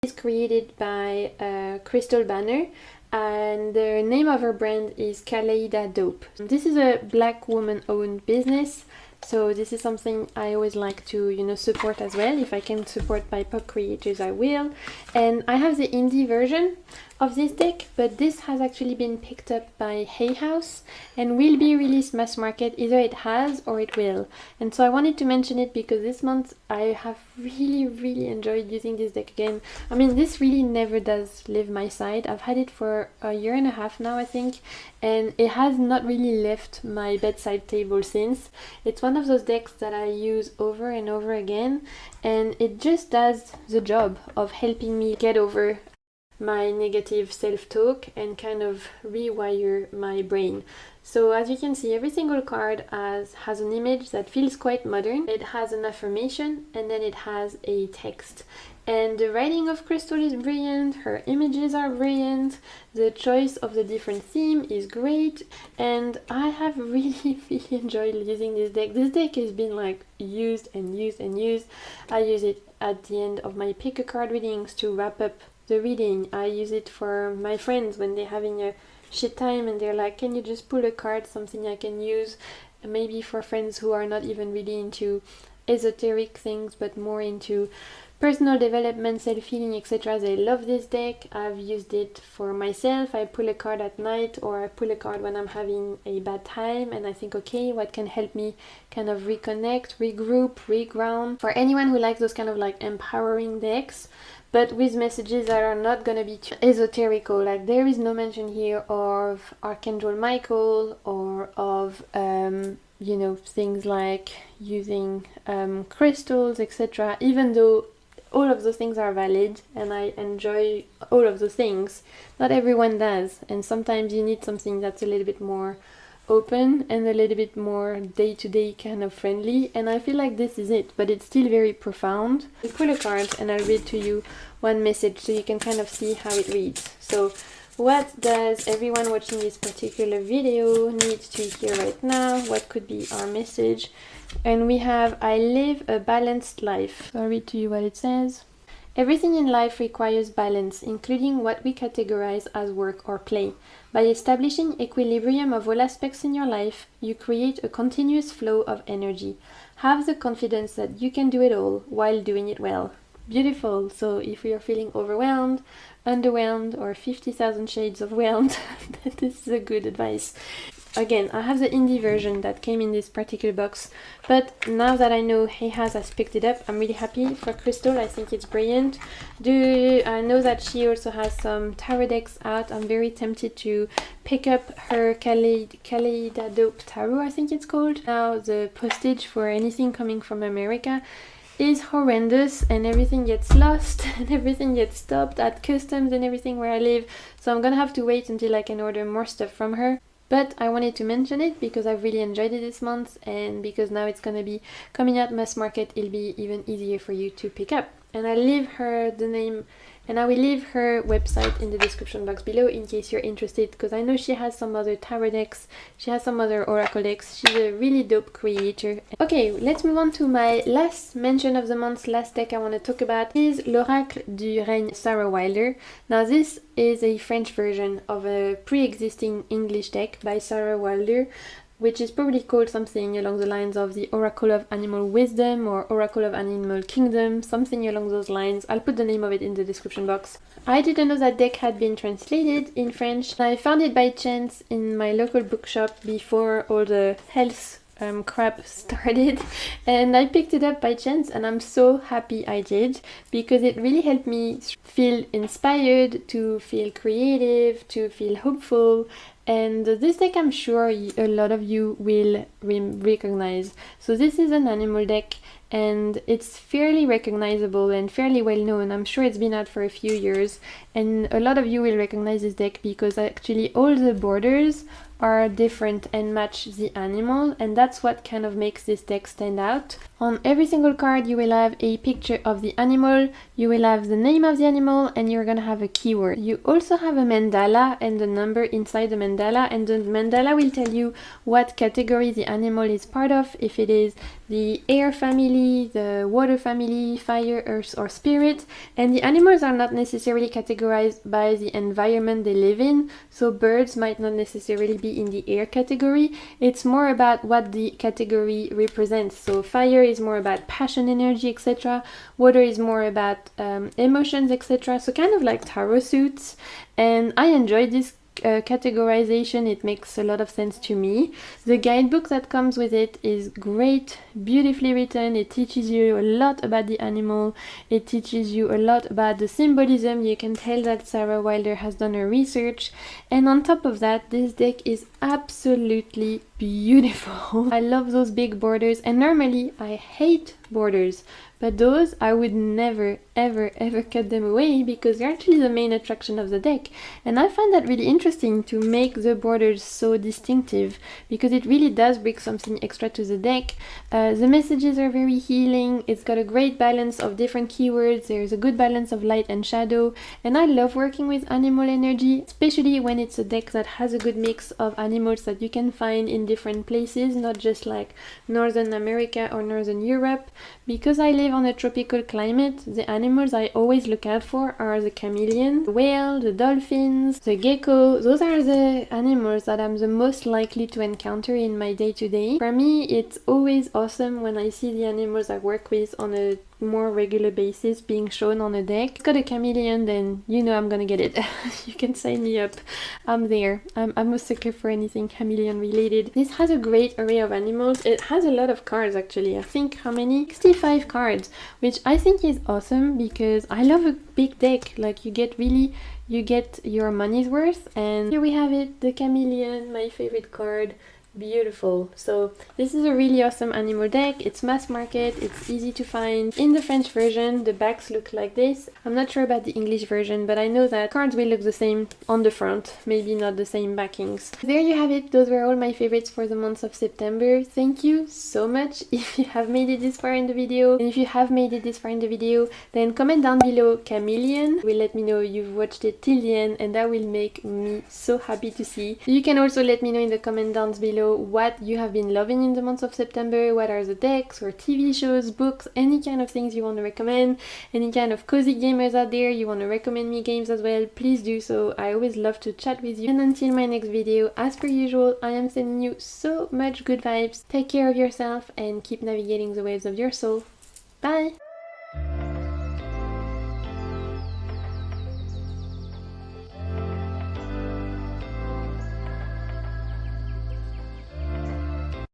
It's created by Crystal Banner, and the name of her brand is Kaleida Dope. This is a black woman owned business, so this is something I always like to, you know, support as well. If I can support BIPOC creators, I will. And I have the indie version of this deck, but this has actually been picked up by Hay House and will be released mass market. Either it has or it will. And so I wanted to mention it because this month I have really enjoyed using this deck again. I mean, this really never does leave my side. I've had it for a year and a half now, I think, and it has not really left my bedside table since. It's one of those decks that I use over and over again, and it just does the job of helping me get over my negative self-talk and kind of rewire my brain. So as you can see, every single card has an image that feels quite modern. It has an affirmation and then it has a text. And the writing of Crystal is brilliant, her images are brilliant, the choice of the different theme is great, and I have really enjoyed using this deck. This deck has been like used and used and used. I use it at the end of my pick a card readings to wrap up the reading. I use it for my friends when they're having a shit time and they're like, can you just pull a card, something I can use? Maybe for friends who are not even really into esoteric things but more into personal development, self-healing, etc. They love this deck. I've used it for myself. I pull a card at night or I pull a card when I'm having a bad time and I think, okay, what can help me kind of reconnect, regroup, reground. For anyone who likes those kind of like empowering decks, but with messages that are not gonna be too esoterical. Like there is no mention here of Archangel Michael or of you know, things like using crystals, etc. Even though all of those things are valid and I enjoy all of those things, not everyone does, and sometimes you need something that's a little bit more open and a little bit more day-to-day kind of friendly, and I feel like this is it, but it's still very profound. I'll pull a card and I'll read to you one message so you can kind of see how it reads. So what does everyone watching this particular video need to hear right now? What could be our message? And we have, I live a balanced life. So I'll read to you what it says. Everything in life requires balance, including what we categorize as work or play. By establishing equilibrium of all aspects in your life, you create a continuous flow of energy. Have the confidence that you can do it all while doing it well. Beautiful. So if you're feeling overwhelmed, underwhelmed, or 50,000 shades of whelmed, this is a good advice. Again, I have the indie version that came in this particular box, but now that I know Hay House has picked it up, I'm really happy for Crystal. I think it's brilliant. I know that she also has some tarot decks out. I'm very tempted to pick up her Kaleida Dope Tarot, I think it's called. Now the postage for anything coming from America is horrendous and everything gets lost and everything gets stopped at customs and everything where I live, so I'm gonna have to wait until I can order more stuff from her. But I wanted to mention it because I've really enjoyed it this month, and because now it's gonna be coming out mass market, it'll be even easier for you to pick up. And I'll leave her the name, and I will leave her website in the description box below in case you're interested, because I know she has some other tarot decks, she has some other oracle decks. She's a really dope creator. Okay, let's move on to my last mention of the month. Last deck I want to talk about is L'Oracle du Règne Sarah Wilder. Now this is a French version of a pre-existing English deck by Sarah Wilder, which is probably called something along the lines of the Oracle of Animal Wisdom or Oracle of Animal Kingdom, something along those lines. I'll put the name of it in the description box. I didn't know that deck had been translated in French. I found it by chance in my local bookshop before all the health crap started, and I picked it up by chance, and I'm so happy I did, because it really helped me feel inspired, to feel creative, to feel hopeful. And this deck I'm sure a lot of you will recognize. So this is an animal deck, and it's fairly recognizable and fairly well known. I'm sure it's been out for a few years, and a lot of you will recognize this deck because actually all the borders are different and match the animal, and that's what kind of makes this deck stand out. On every single card you will have a picture of the animal, you will have the name of the animal, and you're gonna have a keyword. You also have a mandala and the number inside the mandala mandala, and the mandala will tell you what category the animal is part of, if it is the air family, the water family, fire, earth, or spirit. And the animals are not necessarily categorized by the environment they live in, so birds might not necessarily be in the air category. It's more about what the category represents. So fire is more about passion, energy, etc. Water is more about emotions, etc. So kind of like tarot suits. And I enjoyed this categorization. It makes a lot of sense to me. The guidebook that comes with it is great, beautifully written. It teaches you a lot about the animal. It teaches you a lot about the symbolism. You can tell that Sarah Wilder has done her research. And on top of that, this deck is absolutely beautiful. I love those big borders, and normally I hate borders, but those I would never ever cut them away because they're actually the main attraction of the deck. And I find that really interesting to make the borders so distinctive because it really does bring something extra to the deck. The messages are very healing. It's got a great balance of different keywords. There's a good balance of light and shadow, and I love working with animal energy, especially when it's a deck that has a good mix of animals that you can find in different places, not just like Northern America or Northern Europe. Because I live on a tropical climate, the animals I always look out for are the chameleon, the whale, the dolphins, the gecko. Those are the animals that I'm the most likely to encounter in my day-to-day. For me, it's always awesome when I see the animals I work with on a more regular basis being shown on a deck. It's got a chameleon, then you know I'm gonna get it. You can sign me up. I'm there. I'm a sucker for anything chameleon related. This has a great array of animals. It has a lot of cards actually. I think how many? 65 cards, which I think is awesome because I love a big deck. Like you get your money's worth. And here we have it, the chameleon, my favorite card. Beautiful. So this is a really awesome animal deck. It's mass market, it's easy to find. In the French version, the backs look like this. I'm not sure about the English version, but I know that cards will look the same on the front, maybe not the same backings. There you have it. Those were all my favorites for the month of September. Thank you so much if you have made it this far in the video. And if you have made it this far in the video, then comment down below chameleon. Will let me know you've watched it till the end, and that will make me so happy to see. You can also let me know in the comment down below what you have been loving in the month of September. What are the decks or TV shows, books, any kind of things you want to recommend, any kind of cozy gamers out there you want to recommend me games as well, please do so. I always love to chat with you. And until my next video, as per usual, I am sending you so much good vibes. Take care of yourself and keep navigating the waves of your soul. Bye!